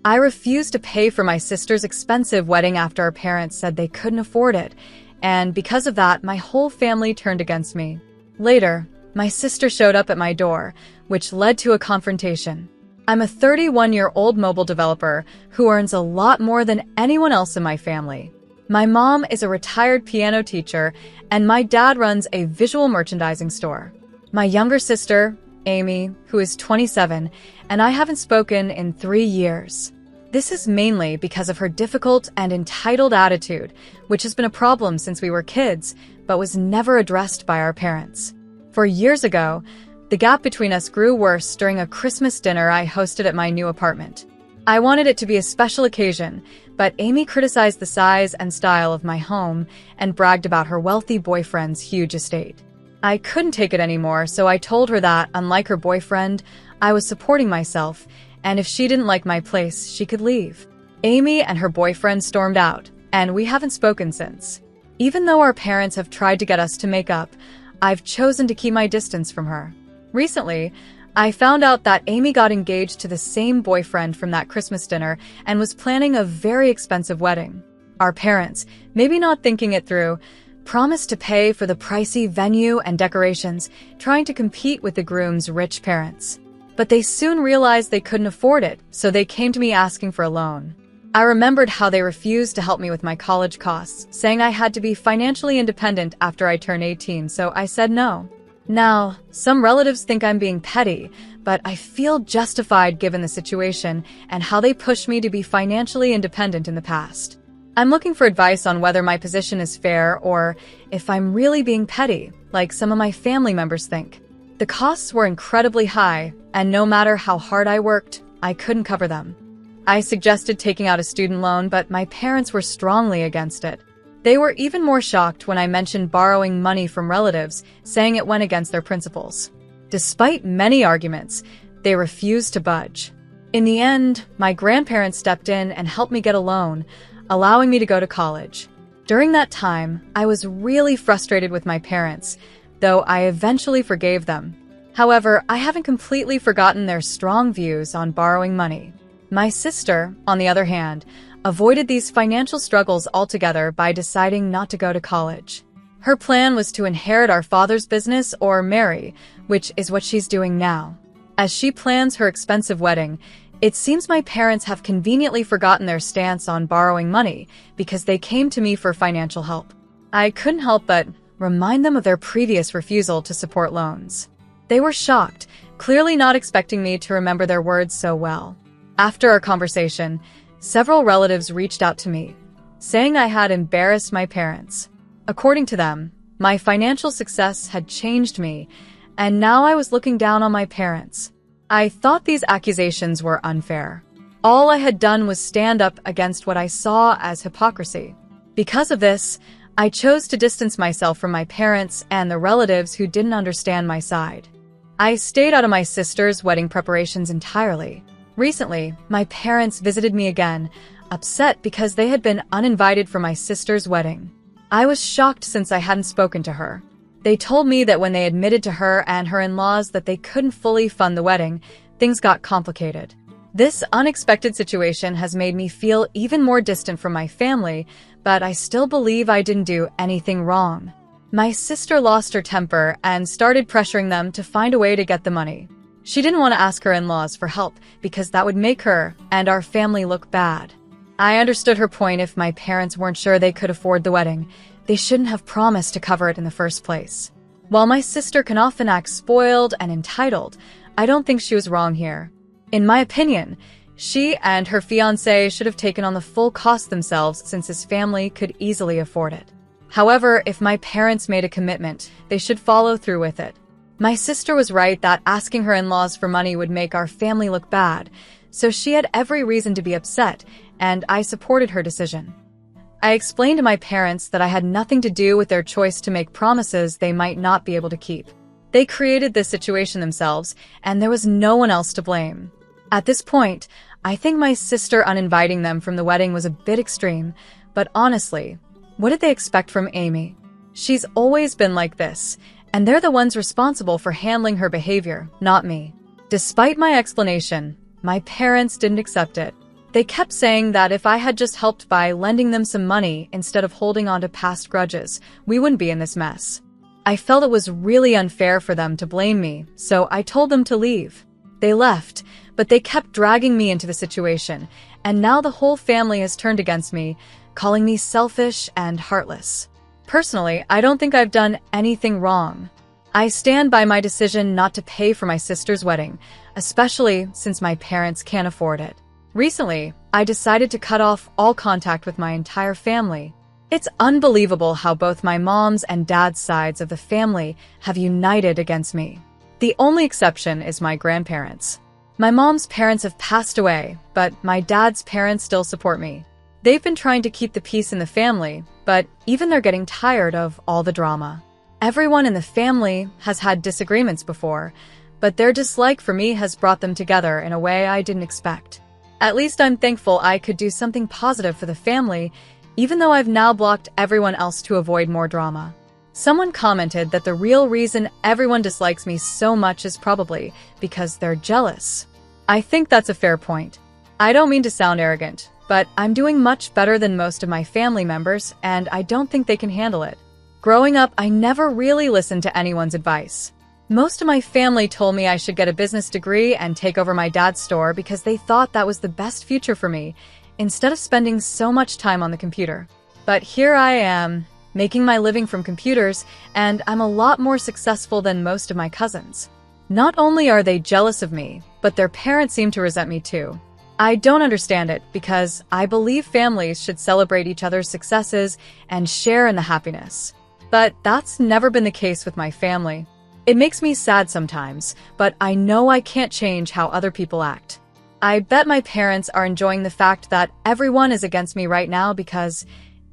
I refused to pay for my sister's expensive wedding after our parents said they couldn't afford it, and because of that, my whole family turned against me. Later, my sister showed up at my door, which led to a confrontation. I'm a 31-year-old mobile developer who earns a lot more than anyone else in my family. My mom is a retired piano teacher, and my dad runs a visual merchandising store. My younger sister, Amy, who is 27, and I haven't spoken in 3 years. This is mainly because of her difficult and entitled attitude, which has been a problem since we were kids, but was never addressed by our parents. 4 years ago, the gap between us grew worse during a Christmas dinner I hosted at my new apartment. I wanted it to be a special occasion, but Amy criticized the size and style of my home and bragged about her wealthy boyfriend's huge estate. I couldn't take it anymore, so I told her that, unlike her boyfriend, I was supporting myself, and if she didn't like my place, she could leave. Amy and her boyfriend stormed out, and we haven't spoken since. Even though our parents have tried to get us to make up, I've chosen to keep my distance from her. Recently, I found out that Amy got engaged to the same boyfriend from that Christmas dinner and was planning a very expensive wedding. Our parents, maybe not thinking it through, promised to pay for the pricey venue and decorations, trying to compete with the groom's rich parents. But they soon realized they couldn't afford it, so they came to me asking for a loan. I remembered how they refused to help me with my college costs, saying I had to be financially independent after I turned 18, so I said no. Now, some relatives think I'm being petty, but I feel justified given the situation and how they pushed me to be financially independent in the past. I'm looking for advice on whether my position is fair or if I'm really being petty, like some of my family members think. The costs were incredibly high, and no matter how hard I worked, I couldn't cover them. I suggested taking out a student loan, but my parents were strongly against it. They were even more shocked when I mentioned borrowing money from relatives, saying it went against their principles. Despite many arguments, they refused to budge. In the end, my grandparents stepped in and helped me get a loan, allowing me to go to college. During that time, I was really frustrated with my parents, though I eventually forgave them. However, I haven't completely forgotten their strong views on borrowing money. My sister, on the other hand, avoided these financial struggles altogether by deciding not to go to college. Her plan was to inherit our father's business or marry, which is what she's doing now. As she plans her expensive wedding, it seems my parents have conveniently forgotten their stance on borrowing money because they came to me for financial help. I couldn't help but remind them of their previous refusal to support loans. They were shocked, clearly not expecting me to remember their words so well. After our conversation, several relatives reached out to me, saying I had embarrassed my parents. According to them, my financial success had changed me, and now I was looking down on my parents. I thought these accusations were unfair. All I had done was stand up against what I saw as hypocrisy. Because of this, I chose to distance myself from my parents and the relatives who didn't understand my side. I stayed out of my sister's wedding preparations entirely. Recently, my parents visited me again, upset because they had been uninvited for my sister's wedding. I was shocked since I hadn't spoken to her. They told me that when they admitted to her and her in-laws that they couldn't fully fund the wedding, things got complicated. This unexpected situation has made me feel even more distant from my family, but I still believe I didn't do anything wrong. My sister lost her temper and started pressuring them to find a way to get the money. She didn't want to ask her in-laws for help because that would make her and our family look bad. I understood her point. If my parents weren't sure they could afford the wedding, they shouldn't have promised to cover it in the first place. While my sister can often act spoiled and entitled, I don't think she was wrong here. In my opinion, she and her fiancé should have taken on the full cost themselves since his family could easily afford it. However, if my parents made a commitment, they should follow through with it. My sister was right that asking her in-laws for money would make our family look bad, so she had every reason to be upset, and I supported her decision. I explained to my parents that I had nothing to do with their choice to make promises they might not be able to keep. They created this situation themselves, and there was no one else to blame. At this point, I think my sister uninviting them from the wedding was a bit extreme, but honestly, what did they expect from Amy? She's always been like this, and they're the ones responsible for handling her behavior, not me. Despite my explanation, my parents didn't accept it. They kept saying that if I had just helped by lending them some money instead of holding on to past grudges, we wouldn't be in this mess. I felt it was really unfair for them to blame me, so I told them to leave. They left, but they kept dragging me into the situation, and now the whole family has turned against me, calling me selfish and heartless. Personally, I don't think I've done anything wrong. I stand by my decision not to pay for my sister's wedding, especially since my parents can't afford it. Recently, I decided to cut off all contact with my entire family. It's unbelievable how both my mom's and dad's sides of the family have united against me. The only exception is my grandparents. My mom's parents have passed away, but my dad's parents still support me. They've been trying to keep the peace in the family, but even they're getting tired of all the drama. Everyone in the family has had disagreements before, but their dislike for me has brought them together in a way I didn't expect. At least I'm thankful I could do something positive for the family, even though I've now blocked everyone else to avoid more drama. Someone commented that the real reason everyone dislikes me so much is probably because they're jealous. I think that's a fair point. I don't mean to sound arrogant, but I'm doing much better than most of my family members, and I don't think they can handle it. Growing up, I never really listened to anyone's advice. Most of my family told me I should get a business degree and take over my dad's store because they thought that was the best future for me, instead of spending so much time on the computer. But here I am, making my living from computers, and I'm a lot more successful than most of my cousins. Not only are they jealous of me, but their parents seem to resent me too. I don't understand it because I believe families should celebrate each other's successes and share in the happiness. But that's never been the case with my family. It makes me sad sometimes, but I know I can't change how other people act. I bet my parents are enjoying the fact that everyone is against me right now because,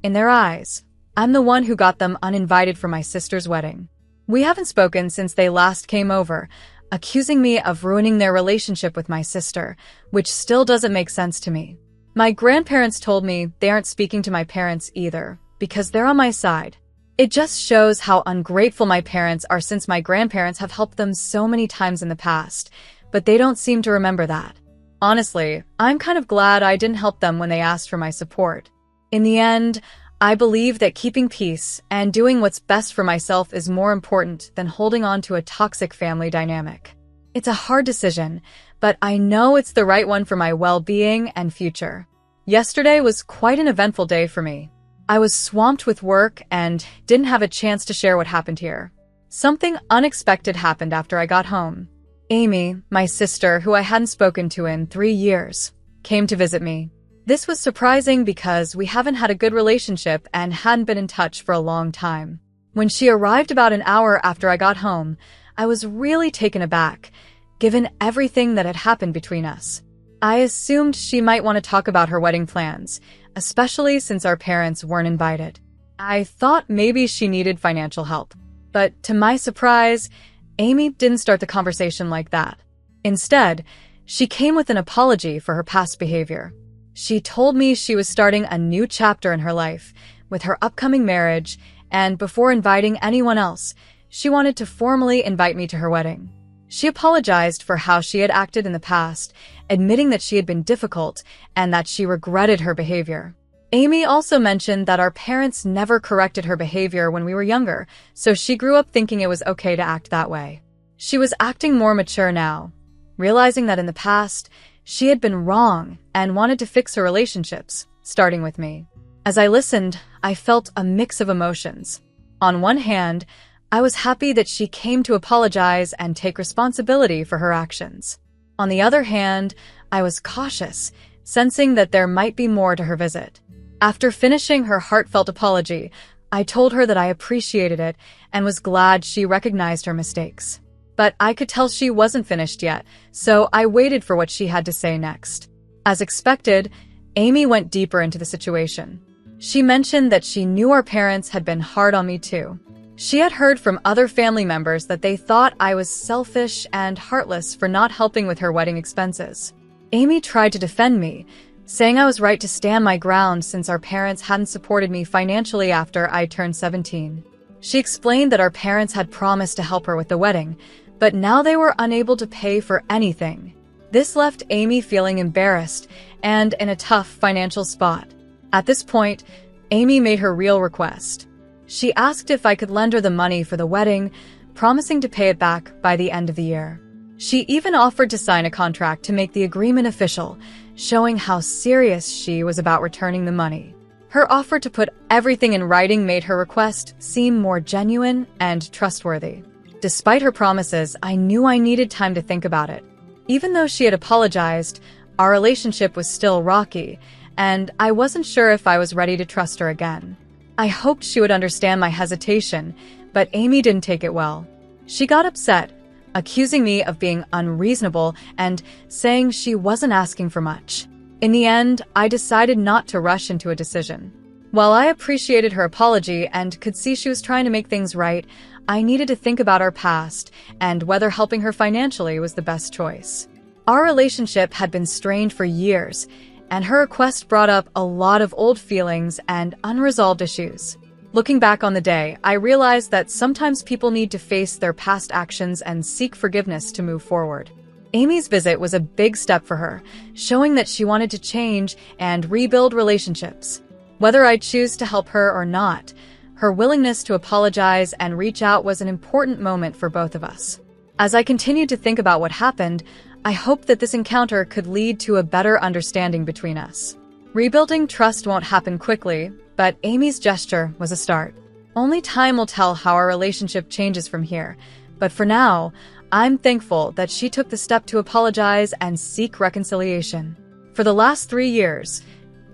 in their eyes, I'm the one who got them uninvited for my sister's wedding. We haven't spoken since they last came over, accusing me of ruining their relationship with my sister, which still doesn't make sense to me. My grandparents told me they aren't speaking to my parents either, because they're on my side. It just shows how ungrateful my parents are since my grandparents have helped them so many times in the past, but they don't seem to remember that. Honestly, I'm kind of glad I didn't help them when they asked for my support. In the end, I believe that keeping peace and doing what's best for myself is more important than holding on to a toxic family dynamic. It's a hard decision, but I know it's the right one for my well-being and future. Yesterday was quite an eventful day for me. I was swamped with work and didn't have a chance to share what happened here. Something unexpected happened after I got home. Amy, my sister, who I hadn't spoken to in 3 years, came to visit me. This was surprising because we haven't had a good relationship and hadn't been in touch for a long time. When she arrived about an hour after I got home, I was really taken aback, given everything that had happened between us. I assumed she might want to talk about her wedding plans, especially since our parents weren't invited. I thought maybe she needed financial help. But to my surprise, Amy didn't start the conversation like that. Instead, she came with an apology for her past behavior. She told me she was starting a new chapter in her life with her upcoming marriage, and before inviting anyone else, she wanted to formally invite me to her wedding. She apologized for how she had acted in the past, admitting that she had been difficult and that she regretted her behavior. Amy also mentioned that our parents never corrected her behavior when we were younger, so she grew up thinking it was okay to act that way. She was acting more mature now, realizing that in the past, she had been wrong and wanted to fix her relationships, starting with me. As I listened, I felt a mix of emotions. On one hand, I was happy that she came to apologize and take responsibility for her actions. On the other hand, I was cautious, sensing that there might be more to her visit. After finishing her heartfelt apology, I told her that I appreciated it and was glad she recognized her mistakes. But I could tell she wasn't finished yet, so I waited for what she had to say next. As expected, Amy went deeper into the situation. She mentioned that she knew our parents had been hard on me too. She had heard from other family members that they thought I was selfish and heartless for not helping with her wedding expenses. Amy tried to defend me, saying I was right to stand my ground since our parents hadn't supported me financially after I turned 17. She explained that our parents had promised to help her with the wedding, but now they were unable to pay for anything. This left Amy feeling embarrassed and in a tough financial spot. At this point, Amy made her real request. She asked if I could lend her the money for the wedding, promising to pay it back by the end of the year. She even offered to sign a contract to make the agreement official, showing how serious she was about returning the money. Her offer to put everything in writing made her request seem more genuine and trustworthy. Despite her promises, I knew I needed time to think about it. Even though she had apologized, our relationship was still rocky, and I wasn't sure if I was ready to trust her again. I hoped she would understand my hesitation, but Amy didn't take it well. She got upset, accusing me of being unreasonable and saying she wasn't asking for much. In the end, I decided not to rush into a decision. While I appreciated her apology and could see she was trying to make things right, I needed to think about our past and whether helping her financially was the best choice. Our relationship had been strained for years, and her request brought up a lot of old feelings and unresolved issues. Looking back on the day, I realized that sometimes people need to face their past actions and seek forgiveness to move forward. Amy's visit was a big step for her, showing that she wanted to change and rebuild relationships. Whether I'd choose to help her or not, her willingness to apologize and reach out was an important moment for both of us. As I continued to think about what happened, I hoped that this encounter could lead to a better understanding between us. Rebuilding trust won't happen quickly, but Amy's gesture was a start. Only time will tell how our relationship changes from here, but for now, I'm thankful that she took the step to apologize and seek reconciliation. For the last 3 years,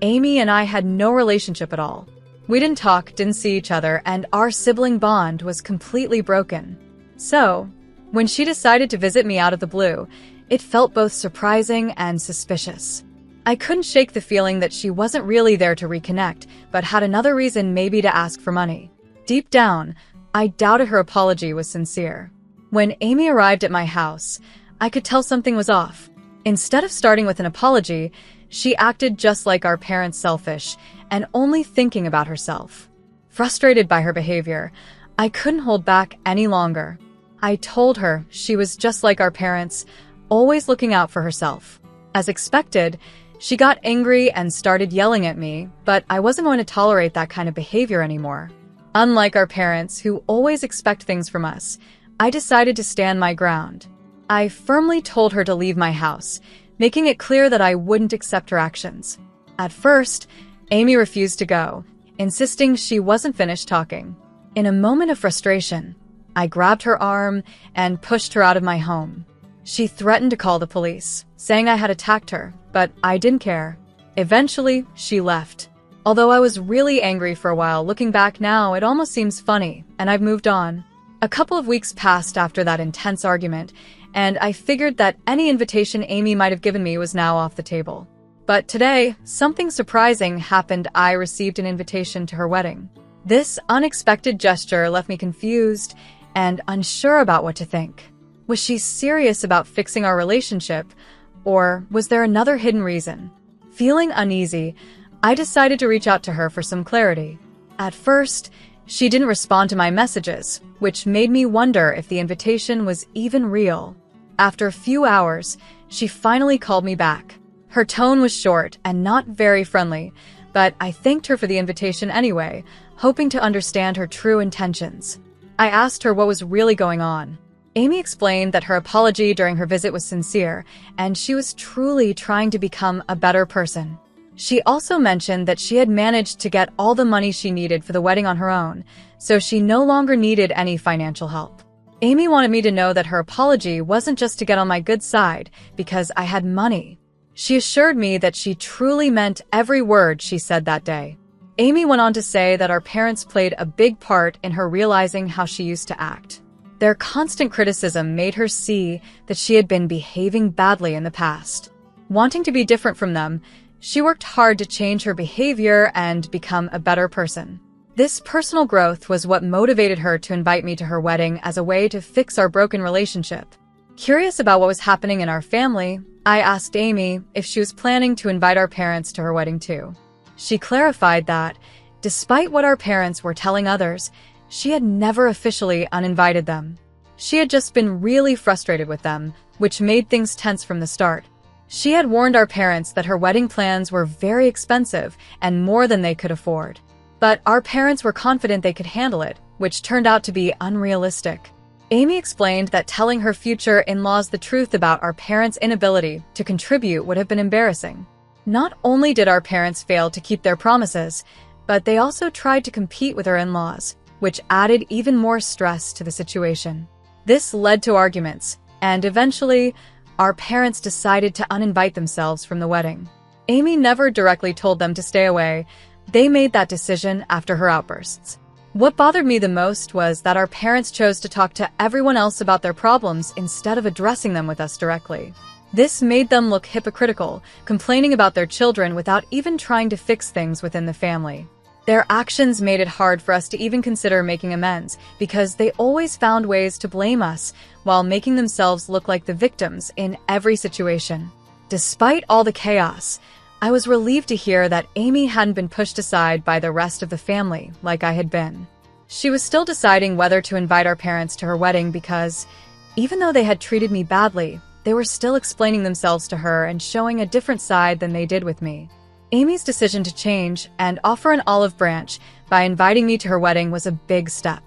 Amy and I had no relationship at all. We didn't talk, didn't see each other, and our sibling bond was completely broken. So, when she decided to visit me out of the blue, it felt both surprising and suspicious. I couldn't shake the feeling that she wasn't really there to reconnect, but had another reason maybe to ask for money. Deep down, I doubted her apology was sincere. When Amy arrived at my house, I could tell something was off. Instead of starting with an apology, she acted just like our parents, selfish and only thinking about herself. Frustrated by her behavior, I couldn't hold back any longer. I told her she was just like our parents, always looking out for herself. As expected, she got angry and started yelling at me, but I wasn't going to tolerate that kind of behavior anymore. Unlike our parents, who always expect things from us, I decided to stand my ground. I firmly told her to leave my house, making it clear that I wouldn't accept her actions. At first, Amy refused to go, insisting she wasn't finished talking. In a moment of frustration, I grabbed her arm and pushed her out of my home. She threatened to call the police, saying I had attacked her, but I didn't care. Eventually, she left. Although I was really angry for a while, looking back now, it almost seems funny, and I've moved on. A couple of weeks passed after that intense argument, and I figured that any invitation Amy might have given me was now off the table. But today, something surprising happened. I received an invitation to her wedding. This unexpected gesture left me confused and unsure about what to think. Was she serious about fixing our relationship, or was there another hidden reason? Feeling uneasy, I decided to reach out to her for some clarity. At first, she didn't respond to my messages, which made me wonder if the invitation was even real. After a few hours, she finally called me back. Her tone was short and not very friendly, but I thanked her for the invitation anyway, hoping to understand her true intentions. I asked her what was really going on. Amy explained that her apology during her visit was sincere, and she was truly trying to become a better person. She also mentioned that she had managed to get all the money she needed for the wedding on her own, so she no longer needed any financial help. Amy wanted me to know that her apology wasn't just to get on my good side, because I had money. She assured me that she truly meant every word she said that day. Amy went on to say that our parents played a big part in her realizing how she used to act. Their constant criticism made her see that she had been behaving badly in the past. Wanting to be different from them, she worked hard to change her behavior and become a better person. This personal growth was what motivated her to invite me to her wedding as a way to fix our broken relationship. Curious about what was happening in our family, I asked Amy if she was planning to invite our parents to her wedding too. She clarified that, despite what our parents were telling others, she had never officially uninvited them. She had just been really frustrated with them, which made things tense from the start. She had warned our parents that her wedding plans were very expensive and more than they could afford. But our parents were confident they could handle it, which turned out to be unrealistic. Amy explained that telling her future in-laws the truth about our parents' inability to contribute would have been embarrassing. Not only did our parents fail to keep their promises, but they also tried to compete with her in-laws, which added even more stress to the situation. This led to arguments, and eventually, our parents decided to uninvite themselves from the wedding. Amy never directly told them to stay away. They made that decision after her outbursts. What bothered me the most was that our parents chose to talk to everyone else about their problems instead of addressing them with us directly. This made them look hypocritical, complaining about their children without even trying to fix things within the family. Their actions made it hard for us to even consider making amends because they always found ways to blame us while making themselves look like the victims in every situation. Despite all the chaos, I was relieved to hear that Amy hadn't been pushed aside by the rest of the family like I had been. She was still deciding whether to invite our parents to her wedding because, even though they had treated me badly, they were still explaining themselves to her and showing a different side than they did with me. Amy's decision to change and offer an olive branch by inviting me to her wedding was a big step.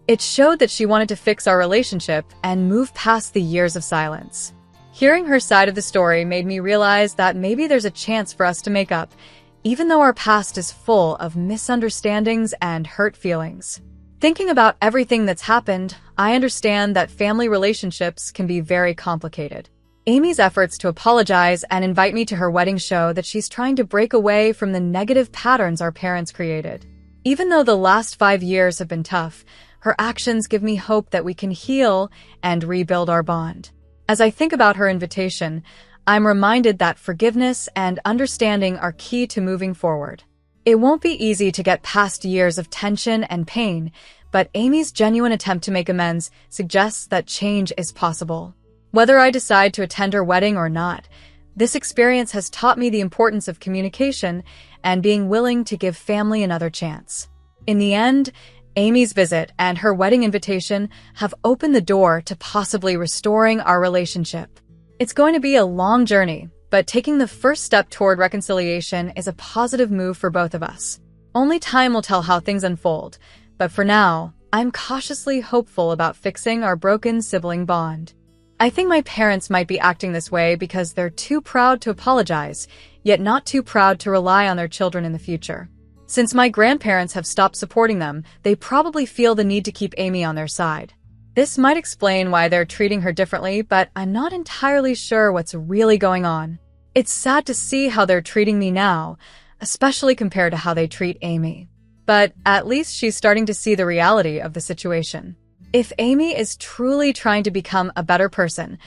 It showed that she wanted to fix our relationship and move past the years of silence. Hearing her side of the story made me realize that maybe there's a chance for us to make up, even though our past is full of misunderstandings and hurt feelings. Thinking about everything that's happened, I understand that family relationships can be very complicated. Amy's efforts to apologize and invite me to her wedding show that she's trying to break away from the negative patterns our parents created. Even though the last 5 years have been tough, her actions give me hope that we can heal and rebuild our bond. As I think about her invitation, I'm reminded that forgiveness and understanding are key to moving forward. It won't be easy to get past years of tension and pain, but Amy's genuine attempt to make amends suggests that change is possible. Whether I decide to attend her wedding or not, this experience has taught me the importance of communication and being willing to give family another chance. In the end, Amy's visit and her wedding invitation have opened the door to possibly restoring our relationship. It's going to be a long journey, but taking the first step toward reconciliation is a positive move for both of us. Only time will tell how things unfold, but for now, I'm cautiously hopeful about fixing our broken sibling bond. I think my parents might be acting this way because they're too proud to apologize, yet not too proud to rely on their children in the future. Since my grandparents have stopped supporting them, they probably feel the need to keep Amy on their side. This might explain why they're treating her differently, but I'm not entirely sure what's really going on. It's sad to see how they're treating me now, especially compared to how they treat Amy. But at least she's starting to see the reality of the situation. If Amy is truly trying to become a better person,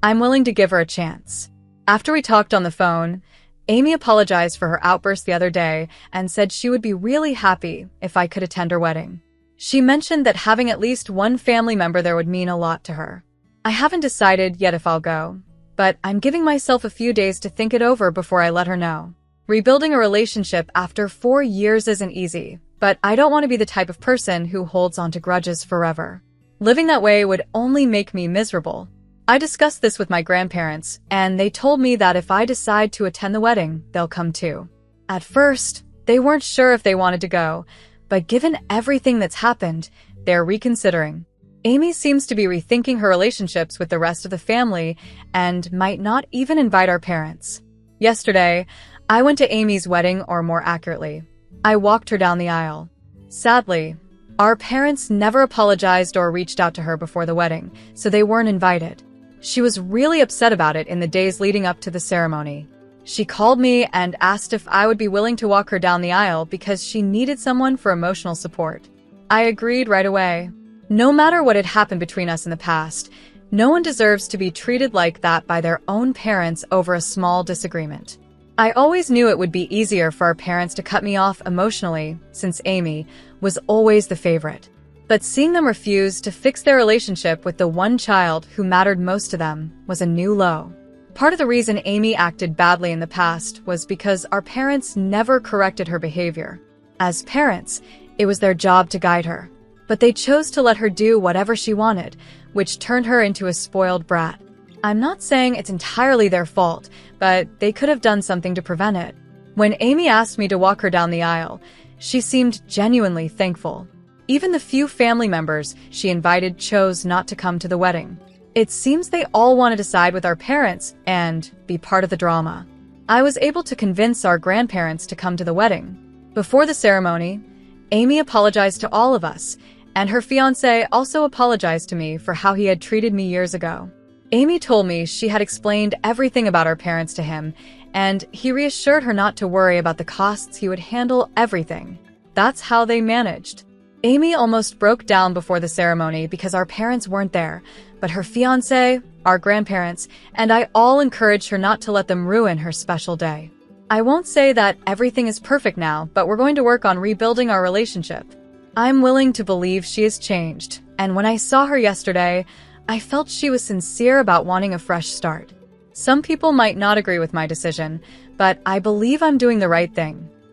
I'm willing to give her a chance. After we talked on the phone, Amy apologized for her outburst the other day and said she would be really happy if I could attend her wedding. She mentioned that having at least one family member there would mean a lot to her. I haven't decided yet if I'll go, but I'm giving myself a few days to think it over before I let her know. Rebuilding a relationship after 4 years isn't easy, but I don't want to be the type of person who holds on to grudges forever. Living that way would only make me miserable. I discussed this with my grandparents, and they told me that if I decide to attend the wedding, they'll come too. At first, they weren't sure if they wanted to go, but given everything that's happened, they're reconsidering. Amy seems to be rethinking her relationships with the rest of the family and might not even invite our parents. Yesterday, I went to Amy's wedding, or more accurately, I walked her down the aisle. Sadly, our parents never apologized or reached out to her before the wedding, so they weren't invited. She was really upset about it in the days leading up to the ceremony. She called me and asked if I would be willing to walk her down the aisle because she needed someone for emotional support. I agreed right away. No matter what had happened between us in the past, no one deserves to be treated like that by their own parents over a small disagreement. I always knew it would be easier for our parents to cut me off emotionally, since Amy was always the favorite. But seeing them refuse to fix their relationship with the one child who mattered most to them was a new low. Part of the reason Amy acted badly in the past was because our parents never corrected her behavior. As parents, it was their job to guide her, but they chose to let her do whatever she wanted, which turned her into a spoiled brat. I'm not saying it's entirely their fault, but they could have done something to prevent it. When Amy asked me to walk her down the aisle, she seemed genuinely thankful. Even the few family members she invited chose not to come to the wedding. It seems they all wanted to side with our parents and be part of the drama. I was able to convince our grandparents to come to the wedding. Before the ceremony, Amy apologized to all of us, and her fiancé also apologized to me for how he had treated me years ago. Amy told me she had explained everything about our parents to him, and he reassured her not to worry about the costs. He would handle everything. That's how they managed. Amy almost broke down before the ceremony because our parents weren't there, but her fiancé, our grandparents, and I all encouraged her not to let them ruin her special day. I won't say that everything is perfect now, but we're going to work on rebuilding our relationship. I'm willing to believe she has changed, and when I saw her yesterday, I felt she was sincere about wanting a fresh start. Some people might not agree with my decision, but I believe I'm doing the right thing.